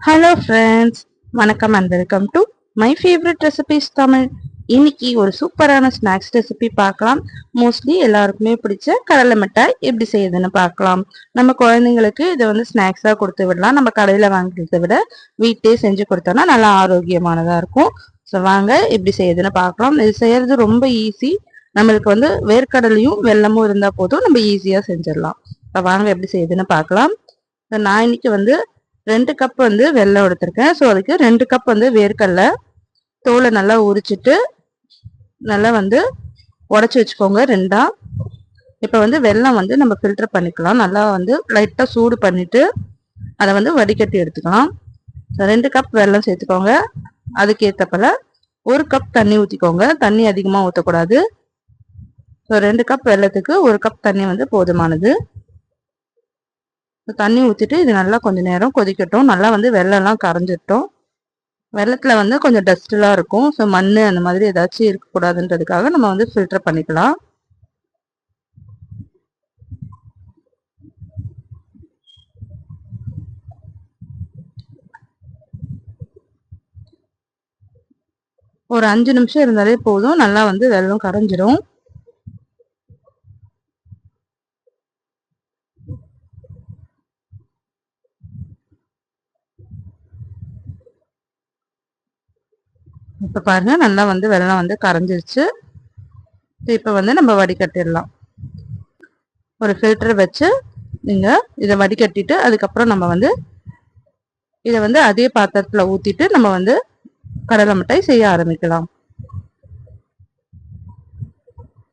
Hello friends, வணக்கம் and welcome to my favourite recipes Tamil. இன்னைக்கு ஒரு சூப்பரான ஸ்நாக்ஸ் ரெசிபி பார்க்கலாம். மோஸ்ட்லி எல்லாருக்குமே பிடிச்ச கடலை மிட்டாய் எப்படி செய்யுதுன்னு பார்க்கலாம். நம்ம குழந்தைங்களுக்கு இதை வந்து ஸ்நாக்ஸாக கொடுத்து விடலாம். நம்ம கடையில் வாங்கிக்கிறத விட வீட்டிலே செஞ்சு கொடுத்தோம்னா நல்லா ஆரோக்கியமானதாக இருக்கும். ஸோ வாங்க எப்படி செய்யுதுன்னு பார்க்கலாம். இது செய்யறது ரொம்ப ஈஸி. நம்மளுக்கு வந்து வேர்க்கடலையும் வெல்லமும் இருந்தால் போதும், நம்ம ஈஸியாக செஞ்சிடலாம். ஸோ வாங்க எப்படி செய்யுதுன்னு பார்க்கலாம். நான் இன்னைக்கு வந்து 2 கப் வந்து வெல்லம் எடுத்திருக்கேன். ஸோ அதுக்கு 2 கப் வந்து வேர்க்கடலை தோலை நல்லா உரிச்சிட்டு நல்லா வந்து உடச்சி வச்சுக்கோங்க ரெண்டா. இப்போ வந்து வெல்லம் வந்து நம்ம ஃபில்டர் பண்ணிக்கலாம். நல்லா வந்து லைட்டாக சூடு பண்ணிட்டு அதை வந்து வடிகட்டி எடுத்துக்கலாம். 2 கப் வெல்லம் சேர்த்துக்கோங்க. அதுக்கேற்றப்பல 1 கப் தண்ணி ஊற்றிக்கோங்க. தண்ணி அதிகமாக ஊற்றக்கூடாது. ஸோ 2 கப் வெல்லத்துக்கு 1 கப் தண்ணி வந்து போதுமானது. தண்ணி ஊற்றிட்டு இது நல்லா கொஞ்சம் நேரம் கொதிக்கட்டும். நல்லா வந்து வெள்ளம்லாம் கரைஞ்சிட்டோம். வெள்ளத்தில் வந்து கொஞ்சம் டஸ்ட்லாம் இருக்கும். ஸோ மண் அந்த மாதிரி ஏதாச்சும் இருக்கக்கூடாதுன்றதுக்காக நம்ம வந்து ஃபில்டர் பண்ணிக்கலாம். ஒரு 5 நிமிஷம் இருந்தாலே போதும். நல்லா வந்து வெல்லம் கரைஞ்சிரும். இப்போ பாருங்க, நல்லா வந்து வெல்லம் வந்து கரைஞ்சிருச்சு. இப்போ வந்து நம்ம வடிகட்டிடலாம். ஒரு ஃபில்டர் வச்சு நீங்கள் இதை வடிகட்டிட்டு அதுக்கப்புறம் நம்ம வந்து இதை வந்து அதே பாத்திரத்தில் ஊற்றிட்டு நம்ம வந்து கடலை மிட்டாய் செய்ய ஆரம்பிக்கலாம்.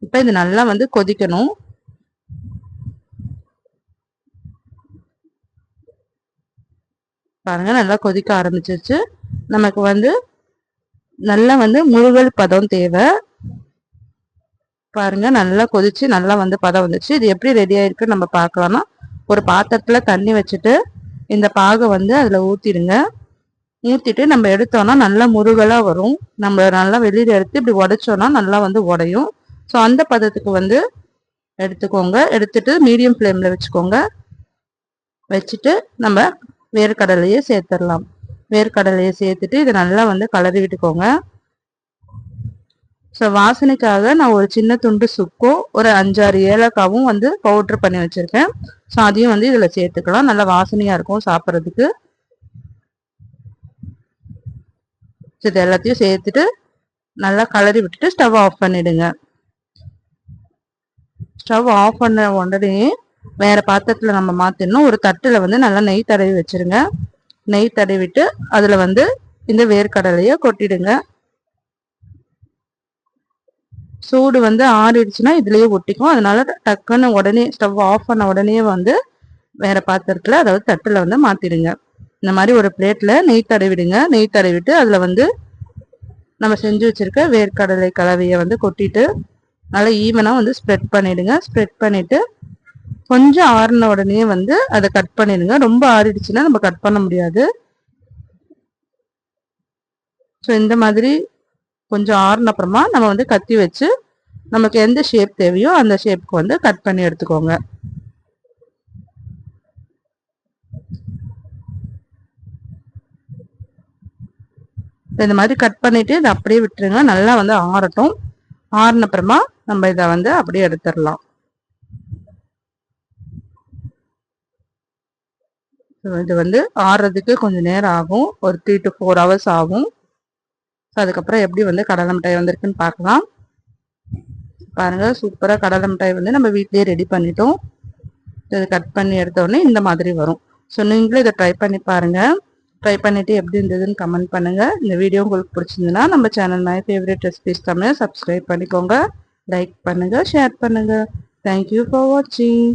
இப்போ இது நல்லா வந்து கொதிக்கணும். பாருங்க, நல்லா கொதிக்க ஆரம்பிச்சிருச்சு. நமக்கு வந்து நல்லா வந்து முழுகல் பதம் தேவை. பாருங்க, நல்லா கொதிச்சு நல்லா வந்து பதம் வந்துச்சு. இது எப்படி ரெடி ஆயிருக்குன்னு நம்ம பார்க்கலாம்னா, ஒரு பாத்திரத்துல தண்ணி வச்சுட்டு இந்த பாகை வந்து அதுல ஊத்திடுங்க. ஊத்திட்டு நம்ம எடுத்தோம்னா நல்லா முருகலா வரும். நம்ம நல்லா வெளியில எடுத்து இப்படி உடைச்சோம்னா நல்லா வந்து உடையும். ஸோ அந்த பதத்துக்கு வந்து எடுத்துக்கோங்க. எடுத்துட்டு மீடியம் ஃப்ளேம்ல வச்சுக்கோங்க. வச்சுட்டு நம்ம வேர்க்கடலையே சேர்த்துடலாம். வேர்க்கடலையை சேர்த்துட்டு இதை நல்லா வந்து கலரி விட்டுக்கோங்க. ஸோ வாசனைக்காக நான் ஒரு சின்ன துண்டு சுக்கும் ஒரு 5-6 ஏலக்காவும் வந்து பவுட்ரு பண்ணி வச்சுருக்கேன். ஸோ அதையும் வந்து இதில் சேர்த்துக்கலாம். நல்லா வாசனையாக இருக்கும் சாப்பிட்றதுக்கு. ஸோ இது எல்லாத்தையும் சேர்த்துட்டு நல்லா கலரி விட்டுட்டு ஸ்டவ் ஆஃப் பண்ணிடுங்க. ஸ்டவ் ஆஃப் பண்ண உடனே வேற பாத்திரத்தில் நம்ம மாற்றிடணும். ஒரு தட்டில் வந்து நல்லா நெய் தடவி வச்சுருங்க. நெய் தடவிட்டு அதில் வந்து இந்த வேர்க்கடலையை கொட்டிடுங்க. சூடு வந்து ஆறிடுச்சுன்னா இதுலயே ஒட்டிக்கும். அதனால டக்குன்னு உடனே ஸ்டவ் ஆஃப் பண்ண உடனே வந்து வேற பாத்திரத்துல, அதாவது தட்டுல வந்து மாத்திடுங்க. இந்த மாதிரி ஒரு பிளேட்ல நெய் தடவிடுங்க. நெய் தடவிட்டு அதுல வந்து நம்ம செஞ்சு வச்சிருக்க வேர்க்கடலை கலவையை வந்து கொட்டிட்டு நல்லா ஈவனா வந்து ஸ்ப்ரெட் பண்ணிடுங்க. ஸ்ப்ரெட் பண்ணிட்டு கொஞ்சம் ஆறின உடனே வந்து அதை கட் பண்ணிடுங்க. ரொம்ப ஆறிடுச்சுன்னா நம்ம கட் பண்ண முடியாது. ஸோ இந்த மாதிரி கொஞ்சம் ஆறின அப்புறமா நம்ம வந்து கத்தி வச்சு நமக்கு எந்த ஷேப் தேவையோ அந்த ஷேப்புக்கு வந்து கட் பண்ணி எடுத்துக்கோங்க. இந்த மாதிரி கட் பண்ணிட்டு இதை அப்படியே விட்டுருங்க. நல்லா வந்து ஆறட்டும். ஆறின அப்புறமா நம்ம இதை வந்து அப்படியே எடுத்துடலாம். இது வந்து ஆறுறதுக்கு கொஞ்சம் நேரம் ஆகும். ஒரு 3 to 4 hours ஆகும். அதுக்கப்புறம் எப்படி வந்து கடலை மிட்டாய் வந்திருக்குன்னு பார்க்கலாம். பாருங்க, சூப்பராக கடலை மிட்டாய் வந்து நம்ம வீட்லயே ரெடி பண்ணிட்டோம். இதை கட் பண்ணி எடுத்தோடனே இந்த மாதிரி வரும். ஸோ நீங்களும் இதை ட்ரை பண்ணி பாருங்க. ட்ரை பண்ணிட்டு எப்படி இருந்ததுன்னு கமெண்ட் பண்ணுங்க. இந்த வீடியோ உங்களுக்கு பிடிச்சிருந்ததுன்னா நம்ம channel my favourite recipes Tamil subscribe பண்ணிக்கோங்க. லைக் பண்ணுங்க, ஷேர் பண்ணுங்க. தேங்க்யூ ஃபார் வாட்சிங்.